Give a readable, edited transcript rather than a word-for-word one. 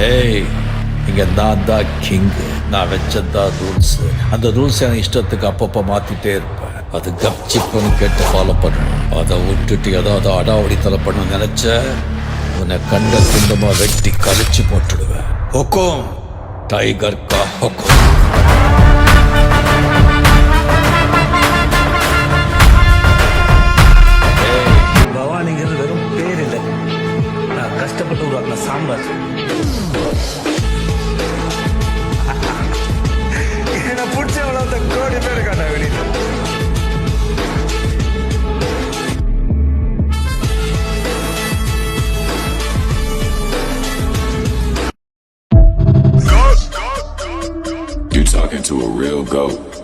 ஏய், இங்க நான் தான் கிங்கு. நான் வச்சதான் ரூல்ஸ். அந்த ரூல்ஸ் என் இஷ்டத்துக்கு அப்பப்போ மாத்திட்டே இருப்பேன். அது கப்சிப்புன்னு கேட்டு ஃபாலோ பண்ணணும். அதை விட்டுட்டு ஏதாவது அடாவடித்தலை பண்ண நினைச்ச உன்னை கண்ட துண்டமா வெட்டி கழிச்சு போட்டுடுவேன். ஹொக்கோம், டைகர் கா ஹொக்கோம். பவானிங்கிறது வெறும் பேர் இல்லை, நான் கஷ்டப்பட்டு உருவாக்கின சாம்ராஜ்யம். என்ன பிடிச்சவள அந்த கோடி பேர் காட்ட வெளியே. You talking to a real GOAT.